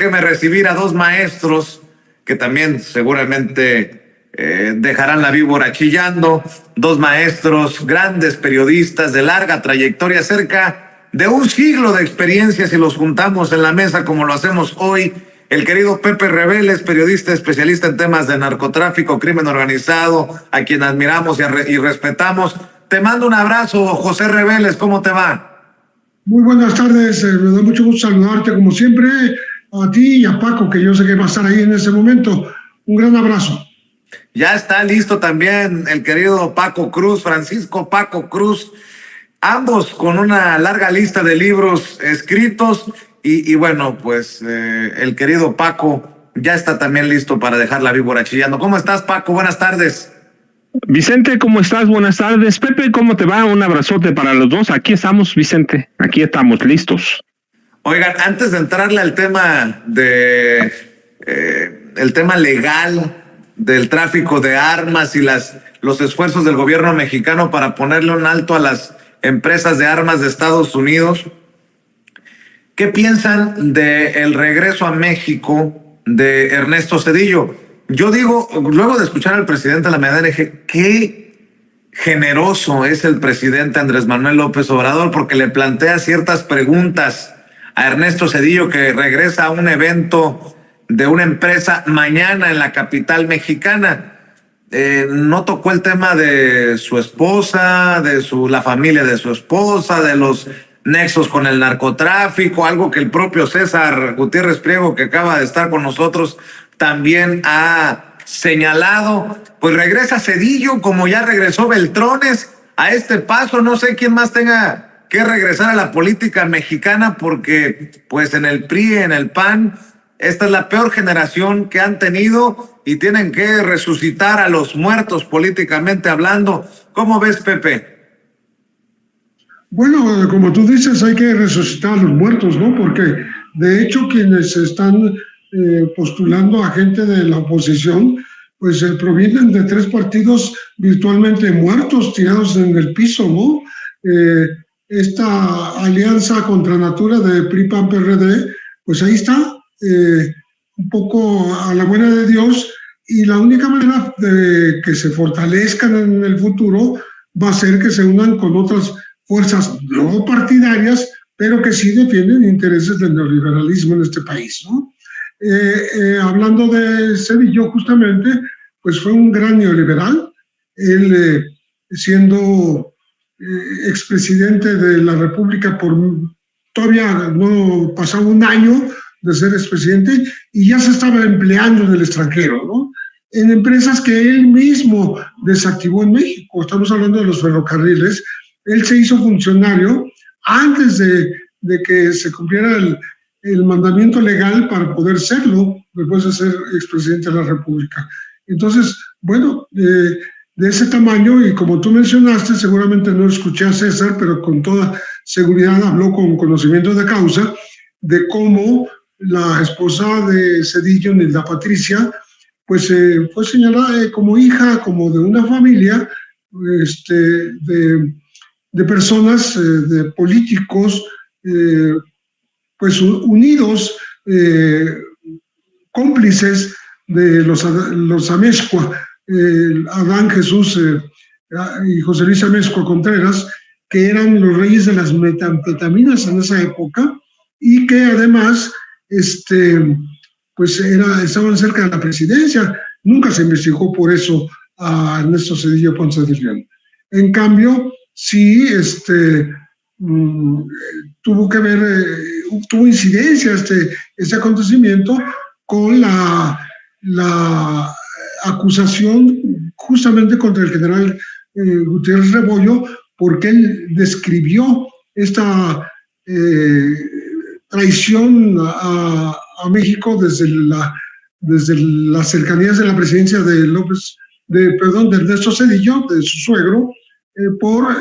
déjeme recibir a dos maestros que también seguramente dejarán la víbora chillando. Dos maestros, grandes periodistas de larga trayectoria, cerca de un siglo de experiencia si los juntamos en la mesa como lo hacemos hoy. El querido Pepe Reveles, periodista especialista en temas de narcotráfico, crimen organizado, a quien admiramos y respetamos. Te mando un abrazo, José Reveles, ¿cómo te va? Muy buenas tardes, me da mucho gusto saludarte como siempre, a ti y a Paco, que yo sé que va a estar ahí en ese momento. Un gran abrazo. Ya está listo también el querido Paco Cruz, Francisco Paco Cruz, ambos con una larga lista de libros escritos y bueno, pues el querido Paco ya está también listo para dejar la víbora chillando. ¿Cómo estás, Paco? Buenas tardes. Vicente, ¿cómo estás? Buenas tardes. Pepe, ¿cómo te va? Un abrazote para los dos. Aquí estamos, Vicente. Aquí estamos listos. Oigan, antes de entrarle al tema de el tema legal del tráfico de armas y los esfuerzos del gobierno mexicano para ponerle un alto a las empresas de armas de Estados Unidos, ¿qué piensan del regreso a México de Ernesto Zedillo? Yo digo, luego de escuchar al presidente de la mañana, dije, qué generoso es el presidente Andrés Manuel López Obrador, porque le plantea ciertas preguntas a Ernesto Zedillo, que regresa a un evento de una empresa mañana en la capital mexicana. No tocó el tema de su esposa, la familia de su esposa, de los nexos con el narcotráfico, algo que el propio César Gutiérrez Priego, que acaba de estar con nosotros, también ha señalado. Pues regresa Zedillo, como ya regresó Beltrones. A este paso no sé quién más tenga que regresar a la política mexicana, porque pues en el PRI, en el PAN, esta es la peor generación que han tenido y tienen que resucitar a los muertos políticamente hablando. ¿Cómo ves, Pepe? Bueno, como tú dices, hay que resucitar a los muertos, ¿no? Porque de hecho quienes están postulando a gente de la oposición, pues provienen de tres partidos virtualmente muertos, tirados en el piso, ¿no? Esta alianza contra natura de PRI-PAN-PRD, pues ahí está, un poco a la buena de Dios, y la única manera de que se fortalezcan en el futuro va a ser que se unan con otras fuerzas no partidarias, pero que sí defienden intereses del neoliberalismo en este país, ¿no? Hablando de Zedillo, justamente, pues fue un gran neoliberal. Él, siendo expresidente de la República todavía no pasaba un año de ser expresidente y ya se estaba empleando en el extranjero, ¿no? En empresas que él mismo desactivó en México. Estamos hablando de los ferrocarriles. Él se hizo funcionario antes de que se cumpliera el mandamiento legal para poder serlo, después de ser expresidente de la República. Entonces, bueno, de ese tamaño, y como tú mencionaste, seguramente no escuché a César, pero con toda seguridad habló con conocimiento de causa de cómo la esposa de Zedillo, Nilda Patricia, pues fue señalada como hija, como de una familia de personas, de políticos, pues unidos, cómplices de los Amezcua, Adán, Jesús y José Luis Amezcua Contreras, que eran los reyes de las metanfetaminas en esa época y que además pues estaban cerca de la presidencia. Nunca se investigó por eso a Ernesto Zedillo Ponce de León. En cambio, sí, tuvo incidencia este acontecimiento con la acusación justamente contra el general Gutiérrez Rebollo, porque él describió esta traición a México desde las cercanías de la presidencia de Ernesto Zedillo, de su suegro, por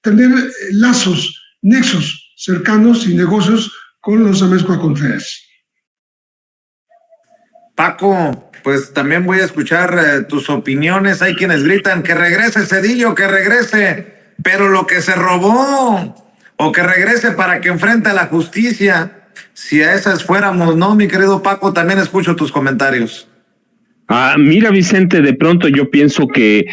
tener lazos, nexos cercanos y negocios con los Amezcua Contreras. Paco, pues también voy a escuchar tus opiniones. Hay quienes gritan que regrese Zedillo, que regrese, pero lo que se robó, o que regrese para que enfrente a la justicia. si a esas fuéramos, ¿no, mi querido Paco? También escucho tus comentarios. Mira, Vicente, de pronto yo pienso que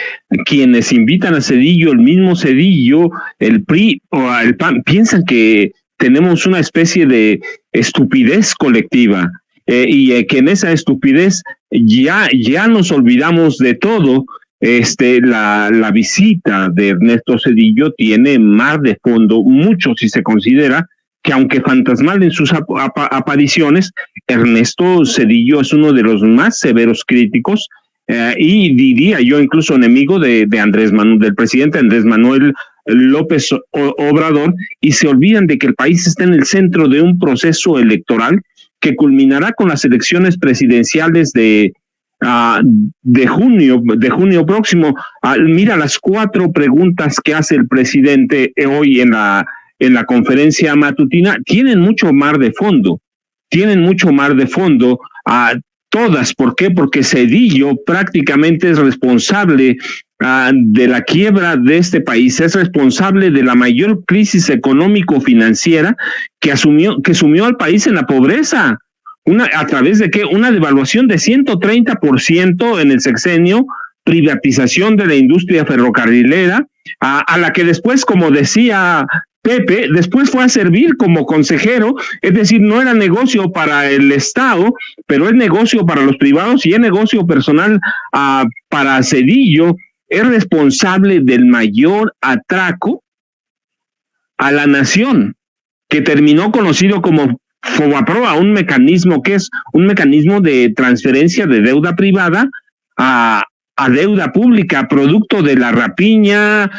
quienes invitan a Zedillo, el mismo Zedillo, el PRI o el PAN, piensan que tenemos una especie de estupidez colectiva y que en esa estupidez ya nos olvidamos de todo. La visita de Ernesto Zedillo tiene más de fondo, mucho si se considera que aunque fantasmal en sus apariciones, Ernesto Zedillo es uno de los más severos críticos y diría yo incluso enemigo de del presidente Andrés Manuel López Obrador, y se olvidan de que el país está en el centro de un proceso electoral que culminará con las elecciones presidenciales de junio próximo. Mira las 4 preguntas que hace el presidente hoy en la conferencia matutina, tienen mucho más de fondo, todas. ¿Por qué? Porque Zedillo prácticamente es responsable de la quiebra de este país, es responsable de la mayor crisis económico-financiera que sumió al país en la pobreza. ¿A través de qué? Una devaluación de 130% en el sexenio, privatización de la industria ferrocarrilera, a la que después, como decía Pepe, después fue a servir como consejero, es decir, no era negocio para el Estado, pero es negocio para los privados y es negocio personal para Zedillo. Es responsable del mayor atraco a la nación, que terminó conocido como Fobaproa, un mecanismo que es un mecanismo de transferencia de deuda privada a deuda pública, producto de la rapiña,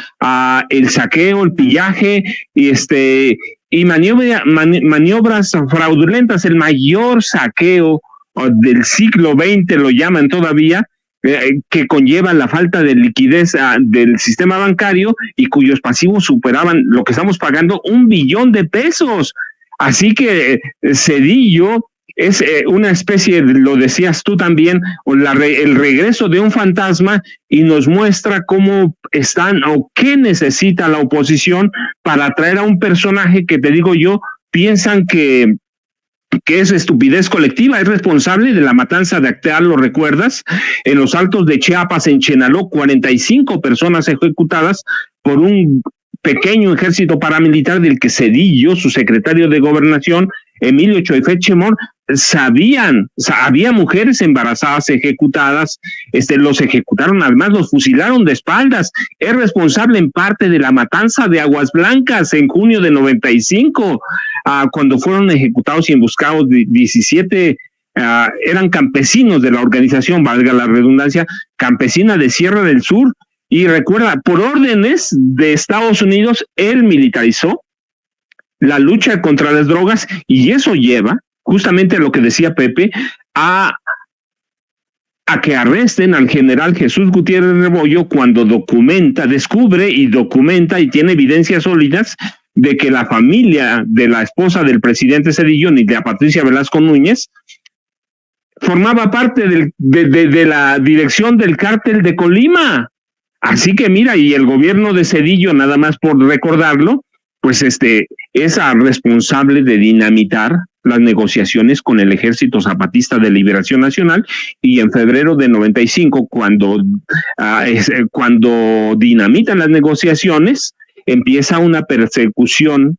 el saqueo, el pillaje y maniobras fraudulentas, el mayor saqueo del siglo XX, lo llaman todavía, que conlleva la falta de liquidez del sistema bancario y cuyos pasivos superaban lo que estamos pagando, $1 billón. Así que Zedillo es una especie, lo decías tú también, el regreso de un fantasma, y nos muestra cómo están o qué necesita la oposición para atraer a un personaje que, te digo yo, piensan que es estupidez colectiva, es responsable de la matanza de Acteal, ¿lo recuerdas? En los Altos de Chiapas, en Chenaló, 45 personas ejecutadas por un pequeño ejército paramilitar del que Zedillo, su secretario de Gobernación, Emilio Choifet Chemón, había mujeres embarazadas ejecutadas, los ejecutaron, además los fusilaron de espaldas. Es responsable en parte de la matanza de Aguas Blancas en junio de 95, cuando fueron ejecutados y emboscados 17 eran campesinos de la organización, valga la redundancia, campesina de Sierra del Sur. Y recuerda, por órdenes de Estados Unidos, él militarizó la lucha contra las drogas, y eso lleva justamente a lo que decía Pepe, a que arresten al general Jesús Gutiérrez Rebollo cuando descubre y documenta y tiene evidencias sólidas de que la familia de la esposa del presidente Zedillo, Nidia Patricia Velasco Núñez, formaba parte de la dirección del cártel de Colima. Así que mira, y el gobierno de Zedillo, nada más por recordarlo, pues es responsable de dinamitar las negociaciones con el Ejército Zapatista de Liberación Nacional, y en febrero de 95, cuando dinamitan las negociaciones, empieza una persecución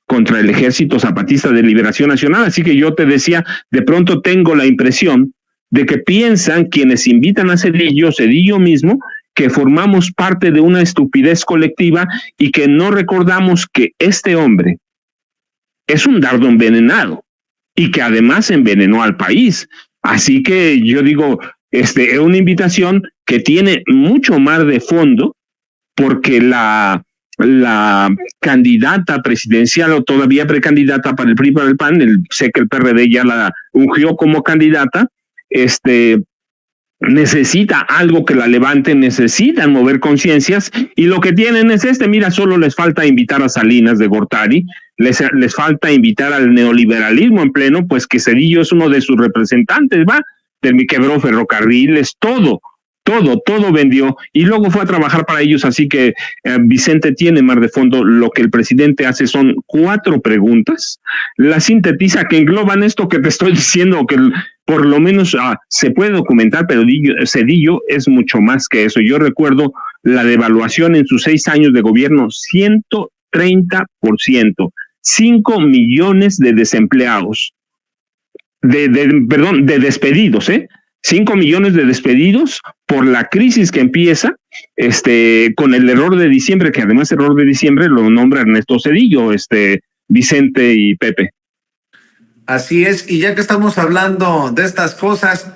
contra el Ejército Zapatista de Liberación Nacional. Así que yo te decía, de pronto tengo la impresión de que piensan quienes invitan a Zedillo mismo, que formamos parte de una estupidez colectiva y que no recordamos que este hombre es un dardo envenenado y que además envenenó al país. Así que yo digo, es una invitación que tiene mucho más de fondo, porque la candidata presidencial, o todavía precandidata para el PRI, para el PAN, sé que el PRD ya la ungió como candidata, necesita algo que la levante, necesitan mover conciencias, y lo que tienen es mira, solo les falta invitar a Salinas de Gortari, les falta invitar al neoliberalismo en pleno, pues que Zedillo es uno de sus representantes, del que quebró ferrocarriles, todo todo vendió y luego fue a trabajar para ellos. Así que Vicente tiene mar de fondo. Lo que el presidente hace son 4 preguntas, la sintetiza, que engloban esto que te estoy diciendo, que por lo menos se puede documentar, pero Zedillo es mucho más que eso. Yo recuerdo la devaluación en sus 6 años de gobierno, 130%, 5 millones de desempleados, de despedidos, 5 millones de despedidos por la crisis que empieza con el error de diciembre, que además error de diciembre lo nombra Ernesto Zedillo, Vicente y Pepe. Así es, y ya que estamos hablando de estas cosas,